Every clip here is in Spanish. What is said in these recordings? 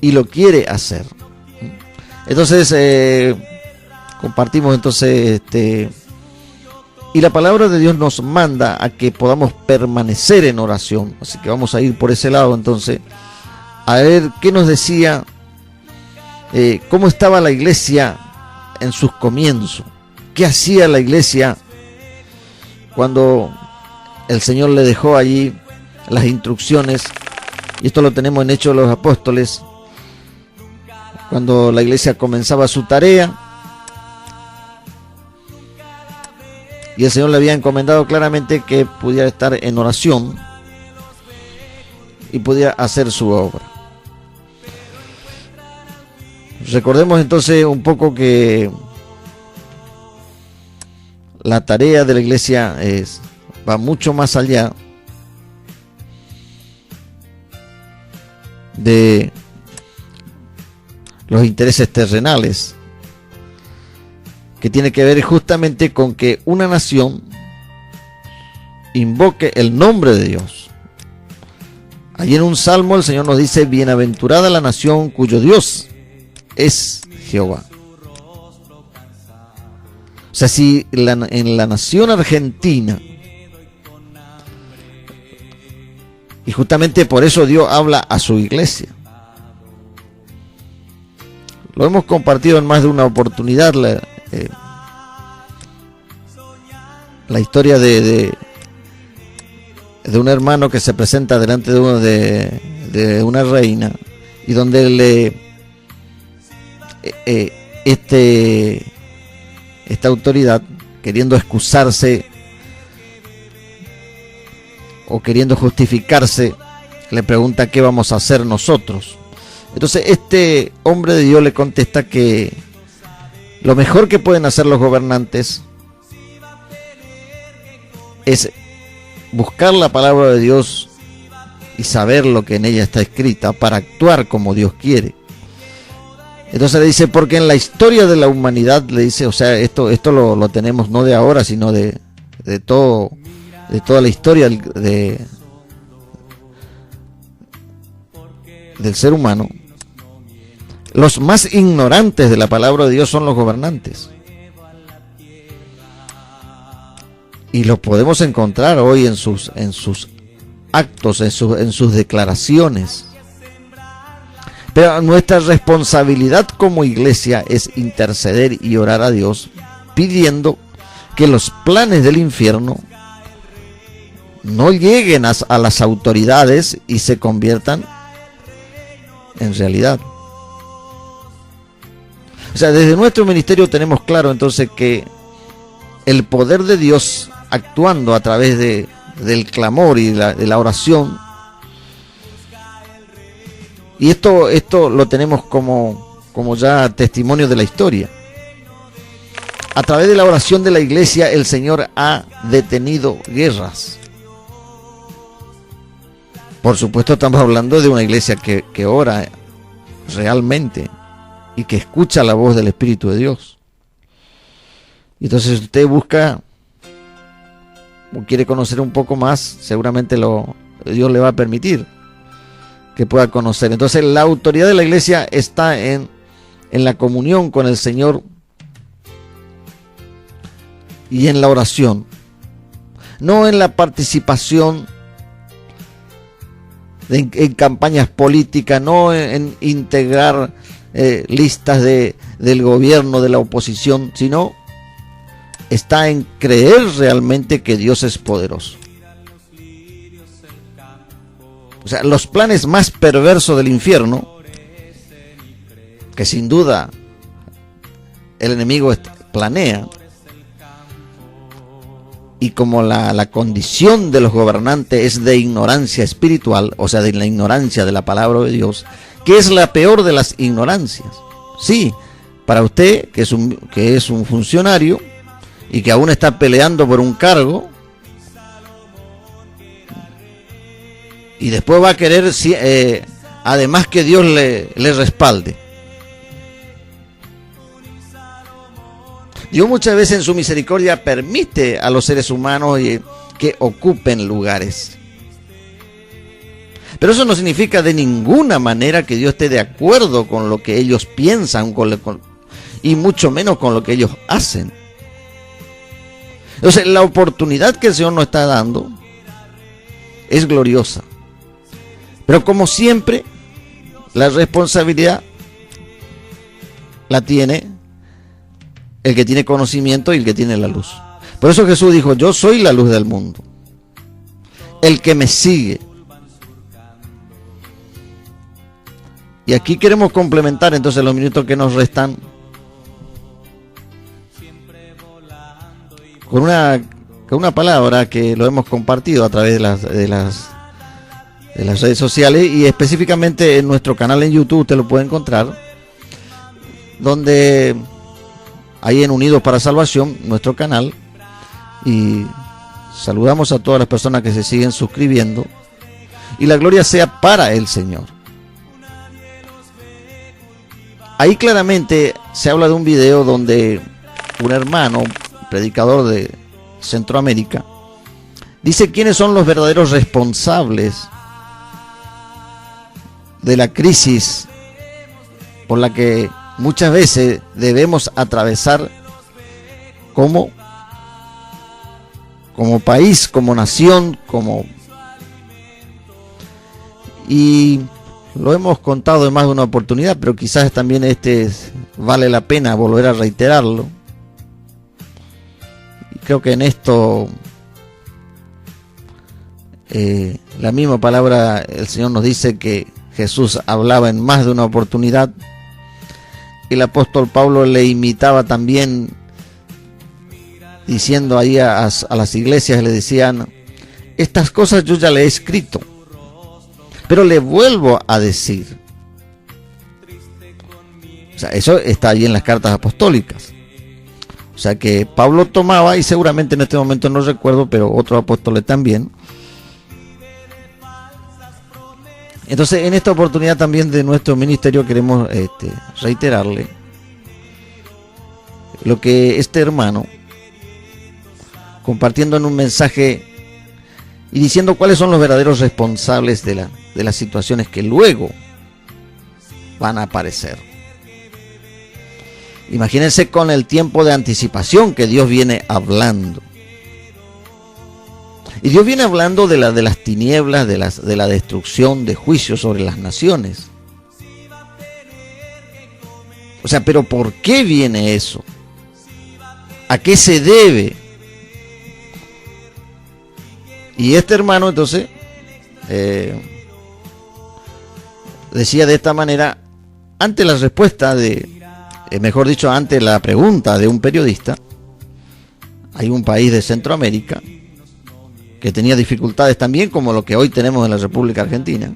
y lo quiere hacer. Entonces compartimos entonces y la palabra de Dios nos manda a que podamos permanecer en oración. Así que vamos a ir por ese lado entonces a ver qué nos decía, cómo estaba la iglesia en sus comienzos, qué hacía la iglesia cuando el Señor le dejó allí las instrucciones. Y esto lo tenemos en Hechos de los Apóstoles, cuando la iglesia comenzaba su tarea y el Señor le había encomendado claramente que pudiera estar en oración y pudiera hacer su obra. Recordemos entonces un poco que la tarea de la iglesia va mucho más allá de los intereses terrenales, que tiene que ver justamente con que una nación invoque el nombre de Dios. Allí en un salmo el Señor nos dice: bienaventurada la nación cuyo Dios es Jehová. O sea, si en la nación argentina, y justamente por eso Dios habla a su iglesia, lo hemos compartido en más de una oportunidad, la historia de un hermano que se presenta delante de una reina, y donde esta autoridad, queriendo excusarse o queriendo justificarse, le pregunta qué vamos a hacer nosotros. Entonces este hombre de Dios le contesta que lo mejor que pueden hacer los gobernantes es buscar la palabra de Dios y saber lo que en ella está escrita para actuar como Dios quiere. Entonces le dice, porque en la historia de la humanidad, le dice, o sea, esto lo tenemos no de ahora, sino de toda la historia del ser humano. Los más ignorantes de la palabra de Dios son los gobernantes. Y los podemos encontrar hoy en sus actos, en sus declaraciones. Pero nuestra responsabilidad como iglesia es interceder y orar a Dios, pidiendo que los planes del infierno no lleguen a las autoridades y se conviertan en realidad. O sea, desde nuestro ministerio tenemos claro entonces que el poder de Dios actuando a través del clamor y de la oración, y esto lo tenemos como ya testimonio de la historia. A través de la oración de la iglesia, el Señor ha detenido guerras. Por supuesto, estamos hablando de una iglesia que ora realmente y que escucha la voz del Espíritu de Dios. Y entonces, si usted busca o quiere conocer un poco más, seguramente Dios le va a permitir que pueda conocer. Entonces, la autoridad de la iglesia está en la comunión con el Señor y en la oración, no en la participación en campañas políticas, no en integrar listas del gobierno, de la oposición, sino está en creer realmente que Dios es poderoso. O sea, los planes más perversos del infierno, que sin duda el enemigo planea, y como la condición de los gobernantes es de ignorancia espiritual, o sea, de la ignorancia de la palabra de Dios, que es la peor de las ignorancias. Sí, para usted, que es un funcionario y que aún está peleando por un cargo, y después va a querer, además, que Dios le respalde. Dios muchas veces en su misericordia permite a los seres humanos que ocupen lugares. Pero eso no significa de ninguna manera que Dios esté de acuerdo con lo que ellos piensan y mucho menos con lo que ellos hacen. Entonces, la oportunidad que el Señor nos está dando es gloriosa. Pero como siempre, la responsabilidad la tiene el que tiene conocimiento y el que tiene la luz. Por eso Jesús dijo: yo soy la luz del mundo. El que me sigue. Y aquí queremos complementar entonces los minutos que nos restan con una palabra que lo hemos compartido a través de las redes sociales, y específicamente en nuestro canal en YouTube. Usted lo puede encontrar, donde ahí en Unidos para Salvación, nuestro canal, y saludamos a todas las personas que se siguen suscribiendo, y la gloria sea para el Señor. Ahí claramente se habla de un video donde un hermano, predicador de Centroamérica, dice quiénes son los verdaderos responsables de la crisis por la que muchas veces debemos atravesar como país, como nación, y lo hemos contado en más de una oportunidad, pero quizás también vale la pena volver a reiterarlo. Y creo que en esto la misma palabra, el Señor nos dice que Jesús hablaba en más de una oportunidad. El apóstol Pablo le imitaba también, diciendo ahí a las iglesias, le decían: estas cosas yo ya le he escrito, pero le vuelvo a decir. O sea, eso está ahí en las cartas apostólicas. O sea que Pablo tomaba, y seguramente en este momento no recuerdo, pero otros apóstoles también. Entonces, en esta oportunidad también de nuestro ministerio queremos reiterarle lo que este hermano, compartiendo en un mensaje y diciendo cuáles son los verdaderos responsables de las situaciones que luego van a aparecer. Imagínense con el tiempo de anticipación que Dios viene hablando. Y Dios viene hablando de las tinieblas, de la destrucción, de juicio sobre las naciones. O sea, pero ¿por qué viene eso? ¿A qué se debe? Y este hermano entonces decía de esta manera, ante la respuesta mejor dicho, ante la pregunta de un periodista: hay un país de Centroamérica que tenía dificultades también como lo que hoy tenemos en la República Argentina.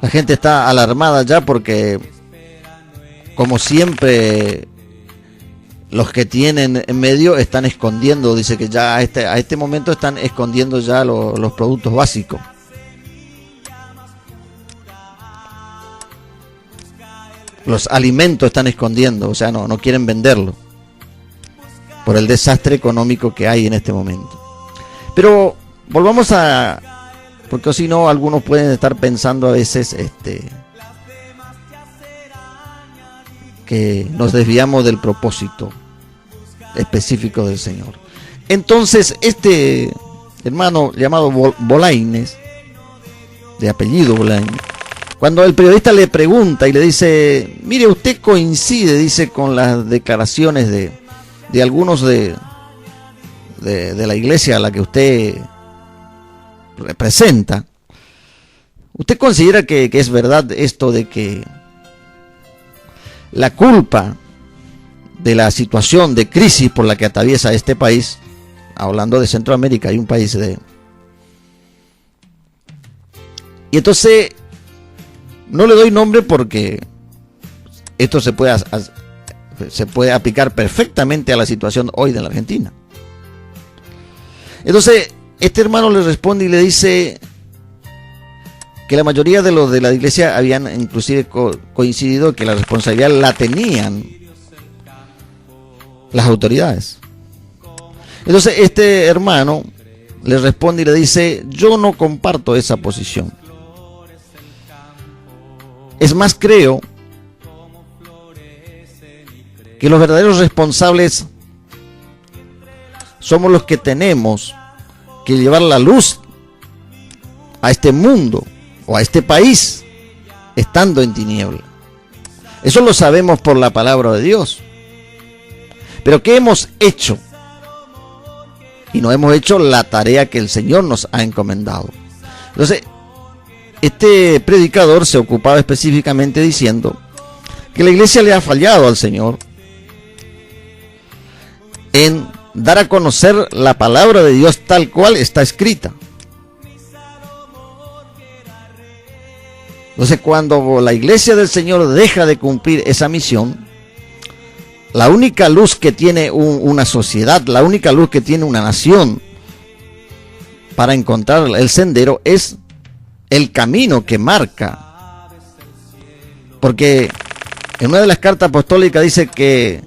La gente está alarmada ya porque, como siempre, los que tienen en medio están escondiendo, dice que ya a este momento están escondiendo ya los productos básicos. Los alimentos están escondiendo, o sea, no quieren venderlo por el desastre económico que hay en este momento. Pero volvamos porque si no, algunos pueden estar pensando a veces que nos desviamos del propósito específico del Señor. Entonces, este hermano llamado Bolañes, de apellido Bolañes, cuando el periodista le pregunta y le dice: mire, usted coincide, dice, con las declaraciones de algunos de la iglesia a la que usted representa, ¿usted considera que es verdad esto de que la culpa de la situación de crisis por la que atraviesa este país, hablando de Centroamérica, hay un país y entonces no le doy nombre porque esto se puede aplicar perfectamente a la situación hoy de la Argentina? Entonces, este hermano le responde y le dice que la mayoría de los de la iglesia habían inclusive coincidido que la responsabilidad la tenían las autoridades. Entonces, este hermano le responde y le dice: yo no comparto esa posición. Es más, creo que los verdaderos responsables somos los que tenemos que llevar la luz a este mundo o a este país estando en tiniebla. Eso lo sabemos por la palabra de Dios. Pero ¿qué hemos hecho? Y no hemos hecho la tarea que el Señor nos ha encomendado. Entonces, este predicador se ocupaba específicamente diciendo que la iglesia le ha fallado al Señor en dar a conocer la palabra de Dios tal cual está escrita. Entonces, cuando la iglesia del Señor deja de cumplir esa misión, la única luz que tiene una sociedad, la única luz que tiene una nación para encontrar el sendero es el camino que marca. Porque en una de las cartas apostólicas dice que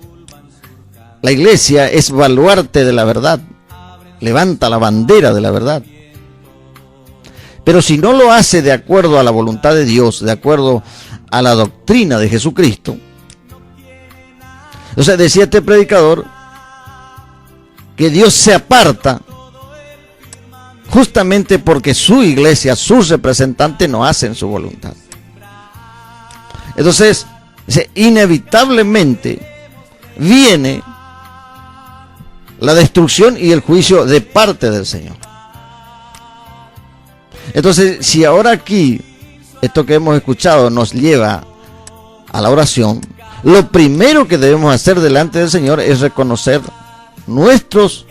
la iglesia es baluarte de la verdad, levanta la bandera de la verdad. Pero si no lo hace de acuerdo a la voluntad de Dios, de acuerdo a la doctrina de Jesucristo, entonces decía este predicador que Dios se aparta justamente porque su iglesia, sus representantes no hacen su voluntad. Entonces, inevitablemente viene la destrucción y el juicio de parte del Señor. Entonces, si ahora aquí esto que hemos escuchado nos lleva a la oración, lo primero que debemos hacer delante del Señor es reconocer nuestros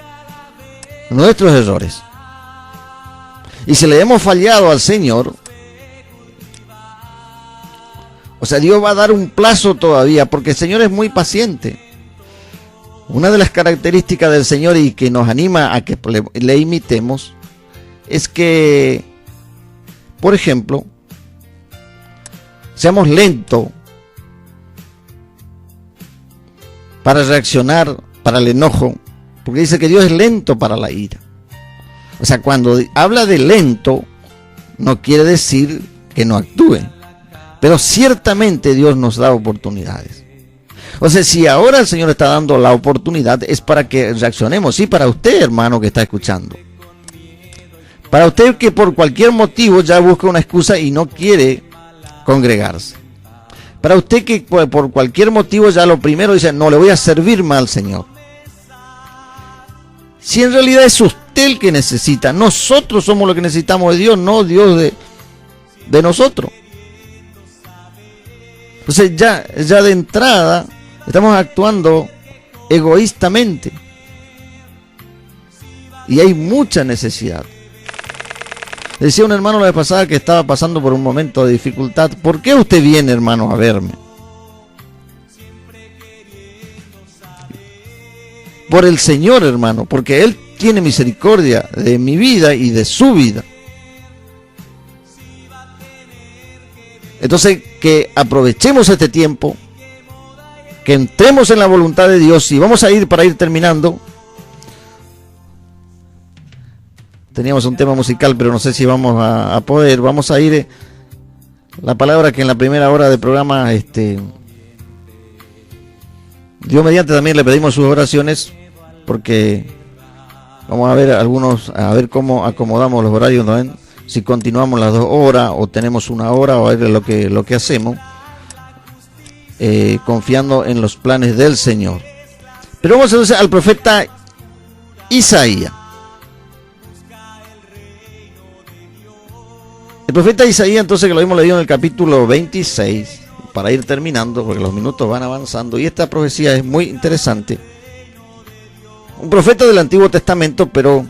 errores. Y si le hemos fallado al Señor, o sea, Dios va a dar un plazo todavía, porque el Señor es muy paciente. Una de las características del Señor y que nos anima a que le imitemos es que, por ejemplo, seamos lentos para reaccionar, para el enojo, porque dice que Dios es lento para la ira. O sea, cuando habla de lento, no quiere decir que no actúe, pero ciertamente Dios nos da oportunidades. O sea, si ahora el Señor está dando la oportunidad, es para que reaccionemos. Sí, para usted, hermano, que está escuchando. Para usted que por cualquier motivo ya busca una excusa y no quiere congregarse. Para usted que por cualquier motivo ya lo primero dice: no, le voy a servir más al Señor. Si en realidad es usted el que necesita, nosotros somos los que necesitamos de Dios, no Dios de nosotros. Entonces ya de entrada estamos actuando egoístamente. Y hay mucha necesidad. Decía un hermano la vez pasada que estaba pasando por un momento de dificultad. ¿Por qué usted viene, hermano, a verme? Por el Señor, hermano, porque Él tiene misericordia de mi vida y de su vida. Entonces, que aprovechemos este tiempo, que entremos en la voluntad de Dios. Y vamos a ir, para ir terminando, teníamos un tema musical, pero no sé si vamos a poder. Vamos a ir, la palabra que en la primera hora del programa, Dios mediante, también le pedimos sus oraciones, porque vamos a ver a ver cómo acomodamos los horarios, ¿no? Si continuamos las 2 horas o tenemos 1 hora, o a ver lo que hacemos, confiando en los planes del Señor. Pero vamos entonces al profeta Isaías. El profeta Isaías, entonces, que lo hemos leído en el capítulo 26, para ir terminando, porque los minutos van avanzando, y esta profecía es muy interesante. Un profeta del Antiguo Testamento, pero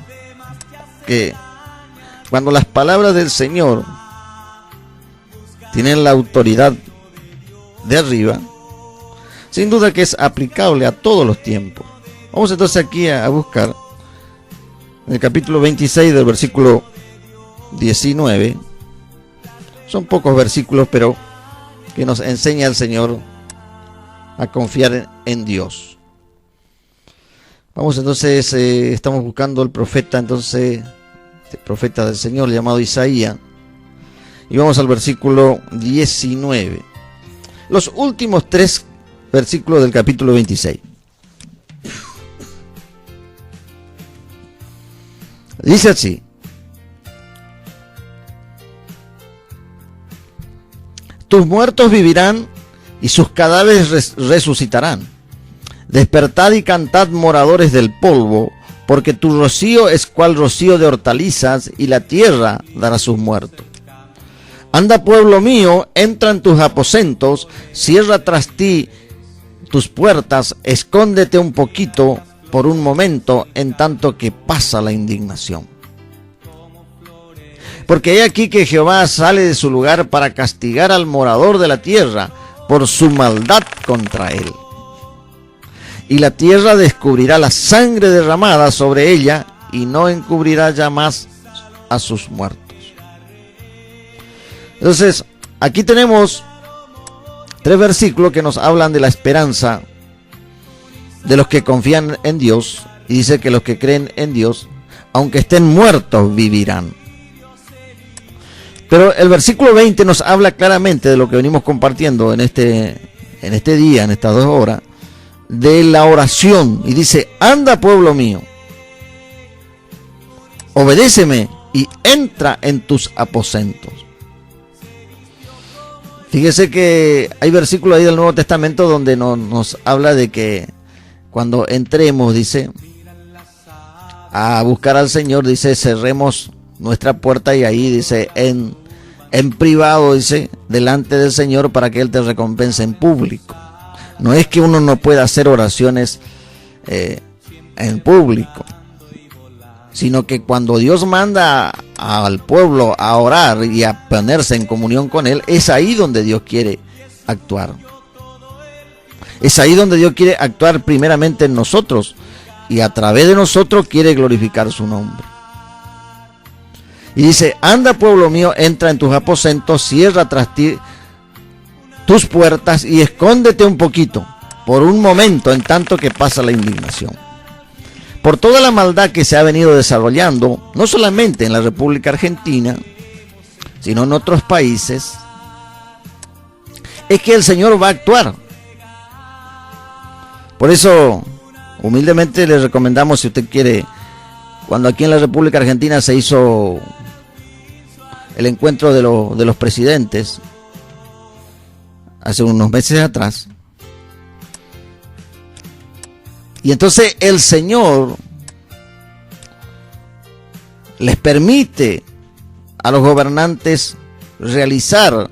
que cuando las palabras del Señor tienen la autoridad de arriba, sin duda que es aplicable a todos los tiempos. Vamos entonces aquí a buscar en el capítulo 26 del versículo 19. Son pocos versículos, pero que nos enseña el Señor a confiar en Dios. Vamos entonces, estamos buscando el profeta entonces profeta del Señor llamado Isaías. Y vamos al versículo 19. Los últimos 3 versículos del capítulo 26. Dice así: tus muertos vivirán y sus cadáveres resucitarán. Despertad y cantad, moradores del polvo, porque tu rocío es cual rocío de hortalizas, y la tierra dará sus muertos. Anda, pueblo mío, entra en tus aposentos, cierra tras ti tus puertas, escóndete un poquito por un momento, en tanto que pasa la indignación. Porque he aquí que Jehová sale de su lugar para castigar al morador de la tierra por su maldad contra él. Y la tierra descubrirá la sangre derramada sobre ella, y no encubrirá ya más a sus muertos. Entonces, aquí tenemos 3 versículos que nos hablan de la esperanza de los que confían en Dios, y dice que los que creen en Dios, aunque estén muertos, vivirán. Pero el versículo 20 nos habla claramente de lo que venimos compartiendo en este día, en estas 2 horas, de la oración, y dice: anda, pueblo mío, obedéceme y entra en tus aposentos. Fíjese que hay versículos ahí del Nuevo Testamento donde nos habla de que cuando entremos, dice, a buscar al Señor, dice, cerremos nuestra puerta, y ahí dice, en privado, dice, delante del Señor, para que Él te recompense en público. No es que uno no pueda hacer oraciones en público, sino que cuando Dios manda al pueblo a orar y a ponerse en comunión con Él, es ahí donde Dios quiere actuar. Es ahí donde Dios quiere actuar primeramente en nosotros, y a través de nosotros quiere glorificar su nombre. Y dice: anda, pueblo mío, entra en tus aposentos, cierra tras ti tus puertas y escóndete un poquito, por un momento, en tanto que pasa la indignación. Por toda la maldad que se ha venido desarrollando, no solamente en la República Argentina, sino en otros países, es que el Señor va a actuar. Por eso, humildemente le recomendamos, si usted quiere, cuando aquí en la República Argentina se hizo el encuentro de los presidentes, hace unos meses atrás, y entonces el Señor les permite a los gobernantes realizar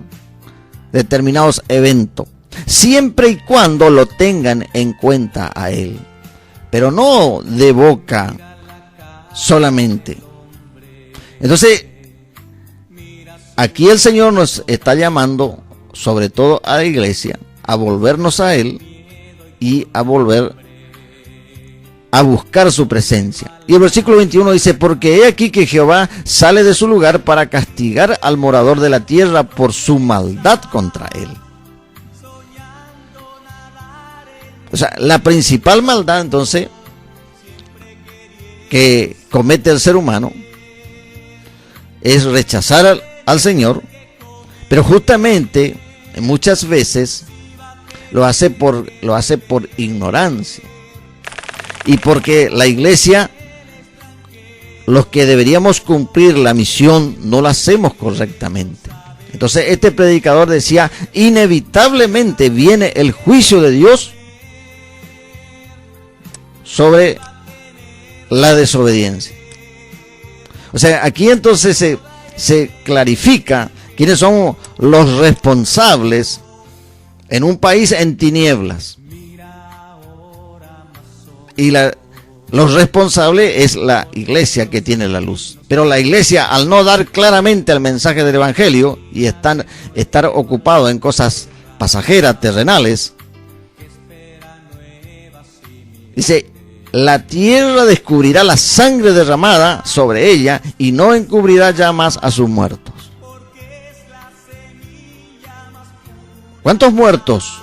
determinados eventos, siempre y cuando lo tengan en cuenta a Él, pero no de boca solamente. Entonces, aquí el Señor nos está llamando, sobre todo a la iglesia, a volvernos a Él y a volver a buscar su presencia. Y el versículo 21 dice: porque he aquí que Jehová sale de su lugar para castigar al morador de la tierra por su maldad contra él. O sea, la principal maldad entonces que comete el ser humano es rechazar al Señor, pero justamente muchas veces lo hace por ignorancia, y porque la iglesia, los que deberíamos cumplir la misión, no la hacemos correctamente. Entonces este predicador decía: inevitablemente viene el juicio de Dios sobre la desobediencia. O sea, aquí entonces se clarifica quiénes son los responsables en un país en tinieblas. Y los responsables es la iglesia, que tiene la luz. Pero la iglesia, al no dar claramente el mensaje del evangelio y estar ocupado en cosas pasajeras, terrenales, dice: la tierra descubrirá la sangre derramada sobre ella, y no encubrirá ya más a sus muertos. ¿Cuántos muertos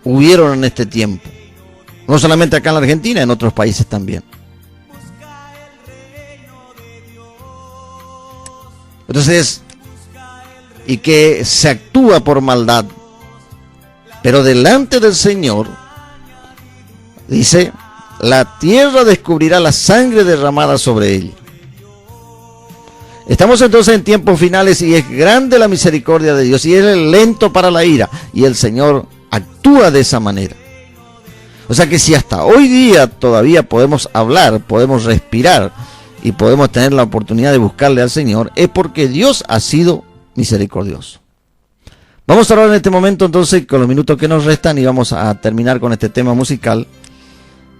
hubieron en este tiempo? No solamente acá en la Argentina, en otros países también. Entonces, y que se actúa por maldad, pero delante del Señor, dice, la tierra descubrirá la sangre derramada sobre él. Estamos entonces en tiempos finales y es grande la misericordia de Dios y Él es lento para la ira y el Señor actúa de esa manera. O sea que si hasta hoy día todavía podemos hablar, podemos respirar y podemos tener la oportunidad de buscarle al Señor, es porque Dios ha sido misericordioso. Vamos a hablar en este momento entonces con los minutos que nos restan y vamos a terminar con este tema musical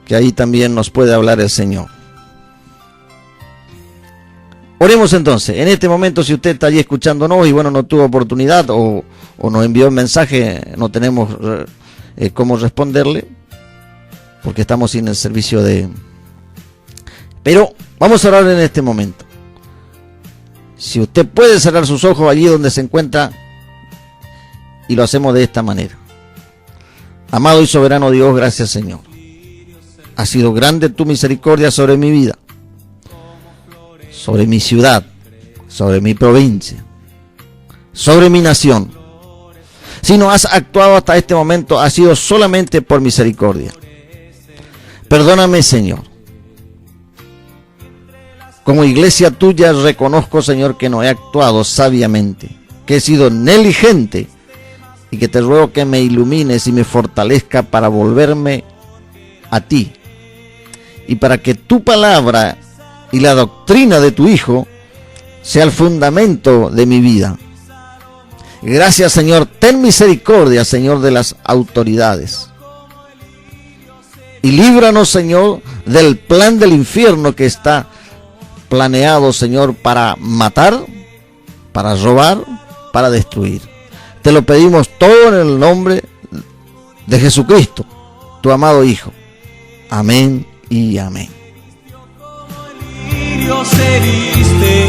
que ahí también nos puede hablar el Señor. Oremos entonces, en este momento si usted está allí escuchándonos y bueno, no tuvo oportunidad o nos envió un mensaje, no tenemos cómo responderle, porque estamos sin el servicio de... Pero vamos a orar en este momento. Si usted puede cerrar sus ojos allí donde se encuentra, y lo hacemos de esta manera. Amado y soberano Dios, gracias Señor. Ha sido grande tu misericordia sobre mi vida, sobre mi ciudad, sobre mi provincia, sobre mi nación. Si no has actuado hasta este momento, ha sido solamente por misericordia. Perdóname, Señor. Como iglesia tuya reconozco, Señor, que no he actuado sabiamente, que he sido negligente y que te ruego que me ilumines y me fortalezca para volverme a ti y para que tu palabra y la doctrina de tu Hijo sea el fundamento de mi vida. Gracias, Señor. Ten misericordia, Señor, de las autoridades. Y líbranos, Señor, del plan del infierno que está planeado, Señor, para matar, para robar, para destruir. Te lo pedimos todo en el nombre de Jesucristo, tu amado Hijo. Amén y amén. Dios heriste